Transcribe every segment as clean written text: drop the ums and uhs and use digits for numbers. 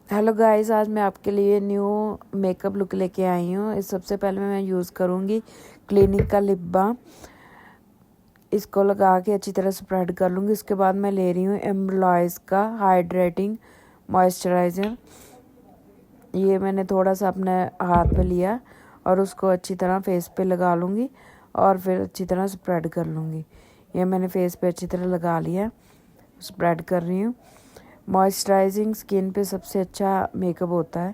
Hello guys, आज मैं आपके लिए न्यू मेकअप लुक लेके आई हूँ। इस सबसे पहले मैं यूज़ करूँगी क्लिनिक का लिप बाम। इसको लगा के अच्छी तरह स्प्रेड कर लूँगी। उसके बाद मैं ले रही हूँ एम्बलॉयज़ का हाइड्रेटिंग मॉइस्चराइज़र। ये मैंने थोड़ा सा अपने हाथ पे लिया और उसको अच्छी तरह फेस पे लगा लूँगी और फिर अच्छी तरह स्प्रेड कर लूँगी। ये मैंने फेस पे अच्छी तरह लगा लिया, स्प्रेड कर रही हूँ। मॉइस्चराइजिंग स्किन पे सबसे अच्छा मेकअप होता है।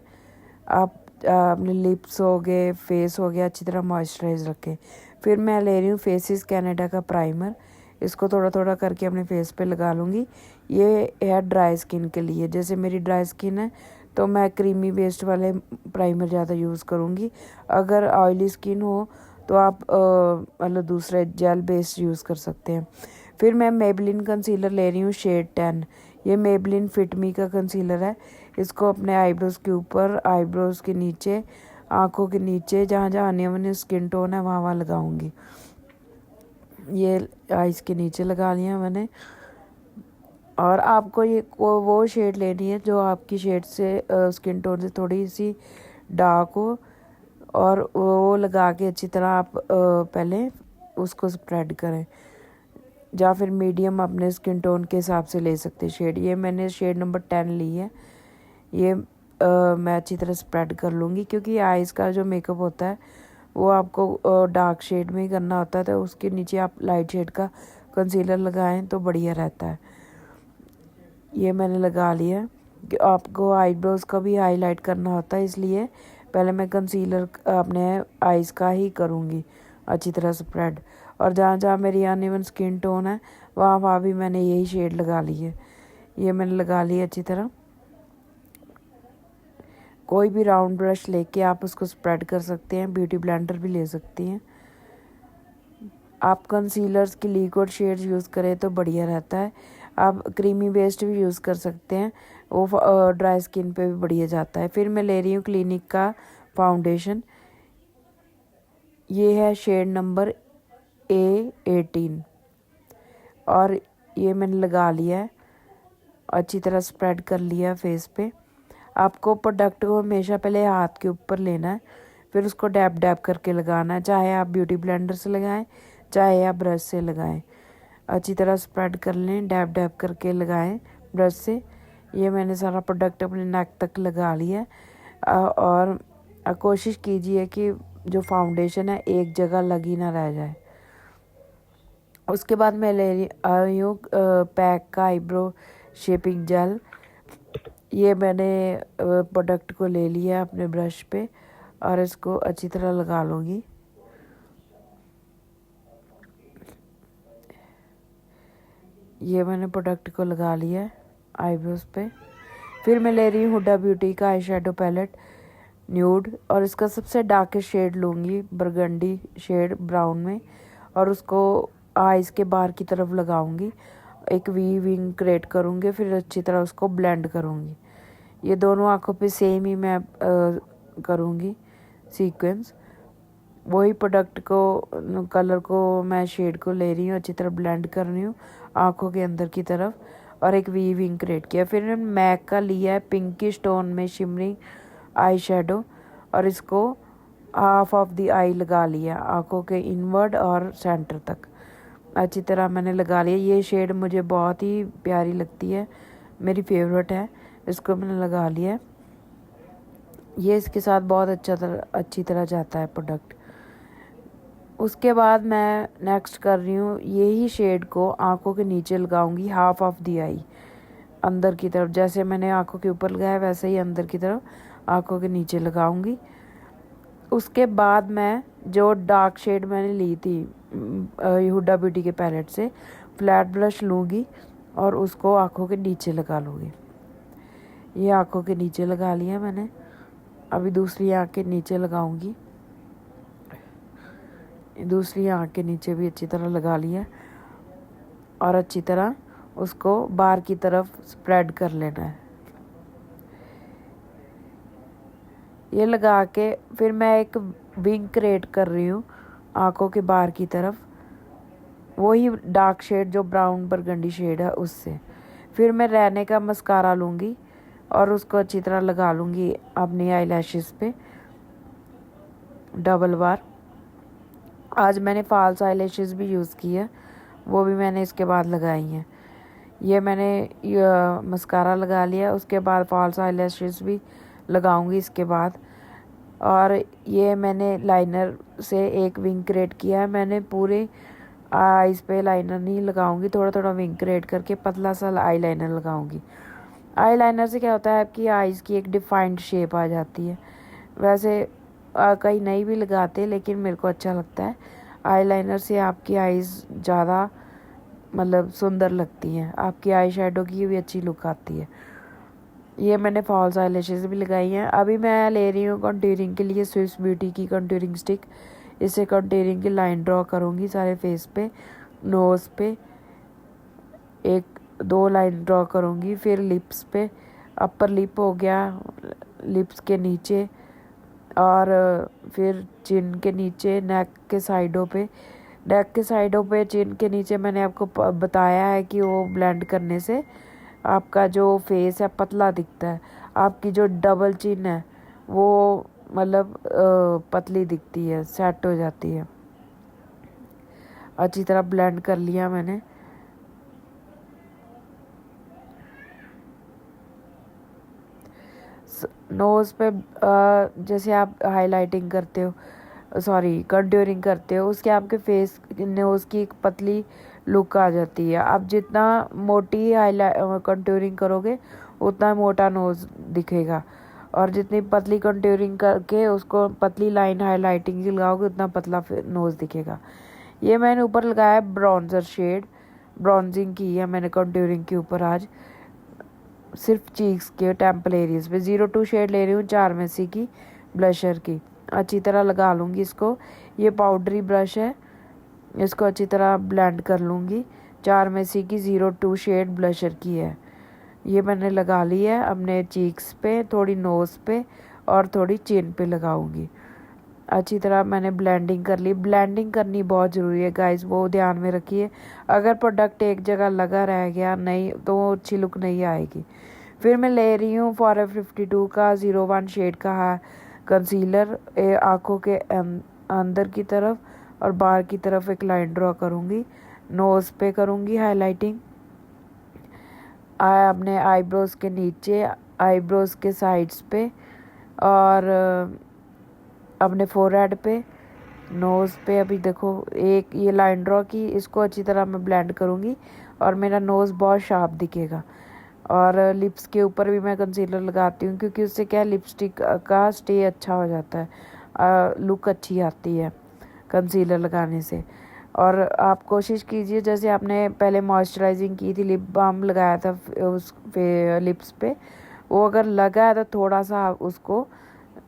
आप अपने लिप्स हो गए, फेस हो गया, अच्छी तरह मॉइस्चराइज रखें। फिर मैं ले रही हूँ फेसिस कनाडा का प्राइमर। इसको थोड़ा थोड़ा करके अपने फेस पे लगा लूँगी। ये है ड्राई स्किन के लिए। जैसे मेरी ड्राई स्किन है तो मैं क्रीमी बेस्ड वाले प्राइमर ज़्यादा यूज़ करूँगी। अगर ऑयली स्किन हो तो आप मतलब दूसरे जेल बेस्ड यूज़ कर सकते हैं। फिर मैं मेबलिन कंसीलर ले रही हूँ शेड 10। ये मेबलिन फिट मी का कंसीलर है। इसको अपने आईब्रोज़ के ऊपर, आईब्रोज़ के नीचे, आँखों के नीचे, जहाँ जहाँ अनइवन स्किन टोन है वहाँ वहाँ लगाऊंगी। ये आइज़ के नीचे लगा लिया मैंने। और आपको ये वो शेड लेनी है जो आपकी शेड से स्किन टोन से थोड़ी सी डार्क हो, और वो लगा के अच्छी तरह आप पहले उसको स्प्रेड करें, या फिर मीडियम अपने स्किन टोन के हिसाब से ले सकते हैं शेड। ये मैंने शेड नंबर 10 ली है। ये मैं अच्छी तरह स्प्रेड कर लूँगी, क्योंकि आइज़ का जो मेकअप होता है वो आपको डार्क शेड में ही करना होता है, तो उसके नीचे आप लाइट शेड का कंसीलर लगाएं तो बढ़िया रहता है। ये मैंने लगा लिया कि आपको आईब्रोज़ का भी हाईलाइट करना होता है, इसलिए पहले मैं कंसीलर अपने आइज़ का ही करूँगी अच्छी तरह स्प्रेड। और जहाँ जहाँ मेरी अनइवन स्किन टोन है वहाँ वहाँ भी मैंने यही शेड लगा ली है। ये मैंने लगा ली अच्छी तरह। कोई भी राउंड ब्रश लेके आप उसको स्प्रेड कर सकते हैं, ब्यूटी ब्लेंडर भी ले सकती हैं। आप कंसीलर्स की लिक्विड शेड्स यूज़ करें तो बढ़िया रहता है। आप क्रीमी बेस्ड भी यूज़ कर सकते हैं, वो ड्राई स्किन पे भी बढ़िया जाता है। फिर मैं ले रही हूँ क्लिनिक का फाउंडेशन। ये है शेड नंबर A18 और ये मैंने लगा लिया है, अच्छी तरह स्प्रेड कर लिया फेस पे। आपको प्रोडक्ट को हमेशा पहले हाथ के ऊपर लेना है, फिर उसको डैब डैब करके लगाना है। चाहे आप ब्यूटी ब्लेंडर से लगाएं, चाहे आप ब्रश से लगाएं। अच्छी तरह स्प्रेड कर लें, डैब डैब करके लगाएं ब्रश से। ये मैंने सारा प्रोडक्ट अपने नेक तक लगा लिया है। और कोशिश कीजिए कि जो फाउंडेशन है एक जगह लगी ना रह जाए। उसके बाद मैं ले रही हूँ पैक का आईब्रो शेपिंग जेल। ये मैंने प्रोडक्ट को ले लिया अपने ब्रश पे और इसको अच्छी तरह लगा लूँगी। ये मैंने प्रोडक्ट को लगा लिया है आईब्रोज पे। फिर मैं ले रही हूँ हुडा ब्यूटी का आई शेडो पैलेट न्यूड, और इसका सबसे डार्केस्ट शेड लूँगी, बरगंडी शेड ब्राउन में, और उसको आइज़ के बाहर की तरफ लगाऊंगी। एक वी विंग क्रिएट करूँगी, फिर अच्छी तरह उसको ब्लेंड करूँगी। ये दोनों आँखों पे सेम ही मैं करूँगी सीक्वेंस। वही प्रोडक्ट को, कलर को, मैं शेड को ले रही हूँ, अच्छी तरह ब्लेंड कर रही हूँ आँखों के अंदर की तरफ, और एक वी विंग क्रिएट किया। फिर मैंने मैक का लिया है पिंकी स्टोन में शिमरिंग आई शेडो, और इसको हाफ ऑफ द आई लगा लिया आँखों के इनवर्ड और सेंटर तक। अच्छी तरह मैंने लगा लिया। ये शेड मुझे बहुत ही प्यारी लगती है, मेरी फेवरेट है। इसको मैंने लगा लिया। ये इसके साथ बहुत अच्छी तरह जाता है प्रोडक्ट। उसके बाद मैं नेक्स्ट कर रही हूँ, यही शेड को आँखों के नीचे लगाऊंगी, हाफ ऑफ द आई अंदर की तरफ। जैसे मैंने आँखों के ऊपर लगाया वैसे ही अंदर की तरफ आँखों के नीचे लगाऊंगी। उसके बाद मैं जो डार्क शेड मैंने ली थी हुडा ब्यूटी के पैलेट से, फ्लैट ब्रश लूँगी और उसको आँखों के नीचे लगा लूँगी। ये आँखों के नीचे लगा लिया मैंने। अभी दूसरी आँख के नीचे लगाऊंगी। दूसरी आँख के नीचे भी अच्छी तरह लगा लिया और अच्छी तरह उसको बाहर की तरफ स्प्रेड कर लेना है। ये लगा के फिर मैं एक विंग क्रिएट कर रही हूँ आँखों के बाहर की तरफ, वही डार्क शेड जो ब्राउन बरगंडी शेड है उससे। फिर मैं रहने का मस्कारा लूँगी और उसको अच्छी तरह लगा लूँगी अपनी आई लैशेज़ पे डबल बार। आज मैंने फॉल्स आई लैशेज़ भी यूज़ की है, वो भी मैंने इसके बाद लगाई हैं। ये मैंने मस्कारा लगा लिया, उसके बाद फॉल्स आई लैशेज़ भी लगाऊंगी इसके बाद। और ये मैंने लाइनर से एक विंग क्रिएट किया है। मैंने पूरे आईज पे लाइनर नहीं लगाऊंगी, थोड़ा थोड़ा विंग क्रिएट करके पतला सा आई लाइनर लगाऊंगी। आई लाइनर से क्या होता है, आपकी आईज़ की एक डिफाइंड शेप आ जाती है। वैसे कई नहीं भी लगाते, लेकिन मेरे को अच्छा लगता है। आई लाइनर से आपकी आईज़ ज़्यादा मतलब सुंदर लगती हैं, आपकी आई शेडो की भी अच्छी लुक आती है। ये मैंने फॉल्स आई लैशेज़ भी लगाई हैं। अभी मैं ले रही हूँ कंटूरिंग के लिए स्विस ब्यूटी की कंटूरिंग स्टिक। इससे कंटूरिंग की लाइन ड्रॉ करूँगी सारे फेस पे, नोज़ पे 1-2 लाइन ड्रॉ करूँगी, फिर लिप्स पे, अपर लिप हो गया, लिप्स के नीचे, और फिर चिन के नीचे, नेक के साइडों पे। नेक के साइडों पे, चिन के नीचे मैंने आपको बताया है कि वो ब्लेंड करने से आपका जो फेस है पतला दिखता है, आपकी जो डबल चिन है वो मतलब पतली दिखती है, सेट हो जाती है। अच्छी तरह ब्लेंड कर लिया मैंने। नोज़ पे जैसे आप हाइलाइटिंग करते हो, सॉरी कंटूरिंग करते हो, उसके आपके फेस नोज़ की एक पतली लुक आ जाती है। आप जितना मोटी कंटूरिंग करोगे उतना मोटा नोज़ दिखेगा, और जितनी पतली कंटूरिंग करके उसको पतली लाइन हाइलाइटिंग की लगाओगे उतना पतला नोज़ दिखेगा। ये मैंने ऊपर लगाया है ब्रॉन्जर शेड, ब्रॉन्जिंग की है मैंने कंटूरिंग के ऊपर आज, सिर्फ चीक्स के टेम्पल एरियाज पे। 02 शेड ले रही हूँ 4 में से की ब्लशर की। अच्छी तरह लगा लूँगी इसको। ये पाउडरी ब्रश है, इसको अच्छी तरह ब्लेंड कर लूँगी। 4 में से की 02 शेड ब्लशर की है, ये मैंने लगा ली है अपने चीक्स पे, थोड़ी नोज़ पे और थोड़ी चिन पे लगाऊंगी। अच्छी तरह मैंने ब्लेंडिंग कर ली। ब्लेंडिंग करनी बहुत ज़रूरी है गाइस, वो ध्यान में रखिए। अगर प्रोडक्ट एक जगह लगा रह गया नहीं तो वो अच्छी लुक नहीं आएगी। फिर मैं ले रही हूँ फॉरएवर 52 का 01 शेड का कंसीलर। आँखों के अंदर की तरफ और बाहर की तरफ एक लाइन ड्रॉ करूँगी, नोज़ पे करूँगी हाईलाइटिंग, अपने आईब्रोज़ के नीचे, आईब्रोज़ के साइड्स पे, और अपने फोरहेड पे, नोज़ पे। अभी देखो एक ये लाइन ड्रॉ की, इसको अच्छी तरह मैं ब्लेंड करूँगी और मेरा नोज़ बहुत शार्प दिखेगा। और लिप्स के ऊपर भी मैं कंसीलर लगाती हूँ, क्योंकि उससे क्या लिपस्टिक का स्टे अच्छा हो जाता है, लुक अच्छी आती है कंसीलर लगाने से। और आप कोशिश कीजिए, जैसे आपने पहले मॉइस्चराइजिंग की थी, लिप बाम लगाया था उस पे लिप्स पे, वो अगर लगा है तो थोड़ा सा उसको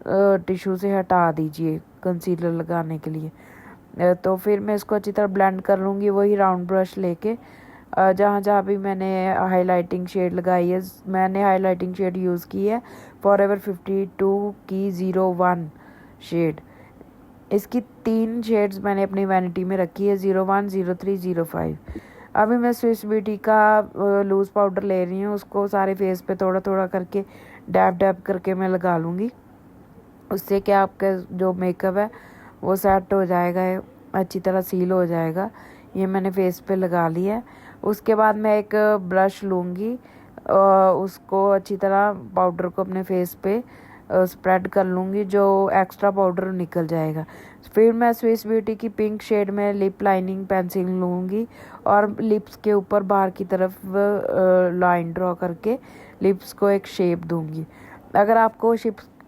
टिश्यू से हटा दीजिए कंसीलर लगाने के लिए। तो फिर मैं इसको अच्छी तरह ब्लेंड कर लूँगी, वही राउंड ब्रश लेके। जहाँ जहाँ भी मैंने हाइलाइटिंग शेड लगाई है, मैंने हाइलाइटिंग शेड यूज़ की है फॉरएवर 52 की 01 शेड। इसकी 3 शेड्स मैंने अपनी वैनिटी में रखी है, 01, 03, 05। अभी मैं स्विस ब्यूटी का लूज़ पाउडर ले रही हूँ, उसको सारे फेस पे थोड़ा थोड़ा करके डैब डैब करके मैं लगा लूँगी। उससे क्या आपका जो मेकअप है वो सेट हो जाएगा, अच्छी तरह सील हो जाएगा। ये मैंने फेस पे लगा लिया है। उसके बाद मैं एक ब्रश लूँगी, उसको अच्छी तरह पाउडर को अपने फेस पे स्प्रेड कर लूँगी, जो एक्स्ट्रा पाउडर निकल जाएगा। फिर मैं स्विस ब्यूटी की पिंक शेड में लिप लाइनिंग पेंसिल लूँगी और लिप्स के ऊपर बाहर की तरफ लाइन ड्रॉ करके लिप्स को एक शेप दूँगी। अगर आपको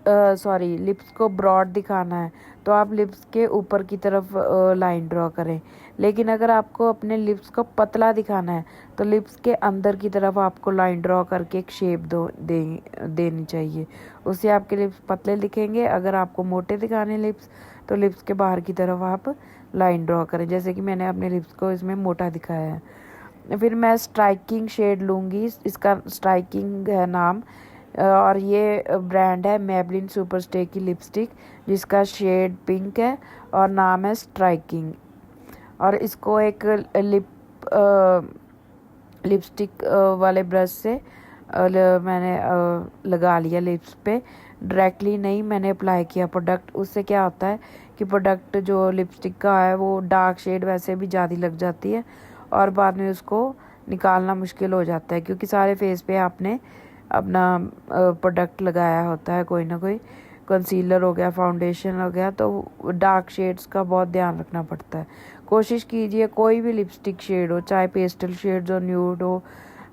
लिप्स को ब्रॉड दिखाना है तो आप लिप्स के ऊपर की तरफ लाइन ड्रॉ करें, लेकिन अगर आपको अपने लिप्स को पतला दिखाना है तो लिप्स के अंदर की तरफ आपको लाइन ड्रॉ करके एक शेप देनी चाहिए, उससे आपके लिप्स पतले दिखेंगे। अगर आपको मोटे दिखाने लिप्स तो लिप्स के बाहर की तरफ आप लाइन ड्रॉ करें, जैसे कि मैंने अपने लिप्स को इसमें मोटा दिखाया है। फिर मैं स्ट्राइकिंग शेड लूँगी, इसका स्ट्राइकिंग है नाम, और ये ब्रांड है मेबलिन सुपर स्टे की लिपस्टिक, जिसका शेड पिंक है और नाम है स्ट्राइकिंग। और इसको एक लिपस्टिक वाले ब्रश से मैंने लगा लिया लिप्स पे। डायरेक्टली नहीं, मैंने अप्लाई किया प्रोडक्ट। उससे क्या होता है कि प्रोडक्ट जो लिपस्टिक का है वो डार्क शेड वैसे भी ज़्यादा लग जाती है और बाद में उसको निकालना मुश्किल हो जाता है, क्योंकि सारे फेस पे आपने अपना प्रोडक्ट लगाया होता है, कोई ना कोई कंसीलर हो गया, फाउंडेशन हो गया, तो डार्क शेड्स का बहुत ध्यान रखना पड़ता है। कोशिश कीजिए कोई भी लिपस्टिक शेड हो, चाहे पेस्टल शेड्स हो, न्यूड हो,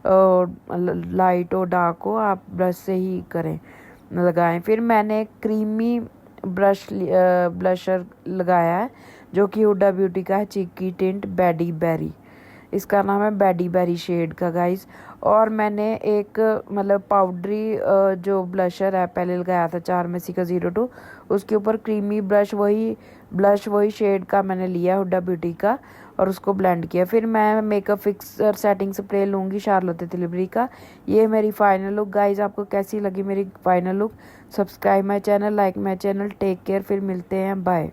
लाइट हो, डार्क हो, आप ब्रश से ही करें, लगाएं। फिर मैंने क्रीमी ब्लशर लगाया है जो कि हुडा ब्यूटी का है, चिकी टिंट बेडी बेरी, इसका नाम है बेडी बेरी शेड का गाइस। और मैंने एक मतलब पाउडरी जो ब्लशर है पहले लगाया था चारमेसी का 02, उसके ऊपर क्रीमी ब्लश वही शेड का मैंने लिया हुडा ब्यूटी का और उसको ब्लेंड किया। फिर मैं मेकअप फिक्सर सेटिंग स्प्रे लूँगी शार्लोटे तिलबरी का। ये मेरी फाइनल लुक गाइस। आपको कैसी लगी मेरी final look? Subscribe my channel, like my channel, take care. फिर मिलते हैं, बाय।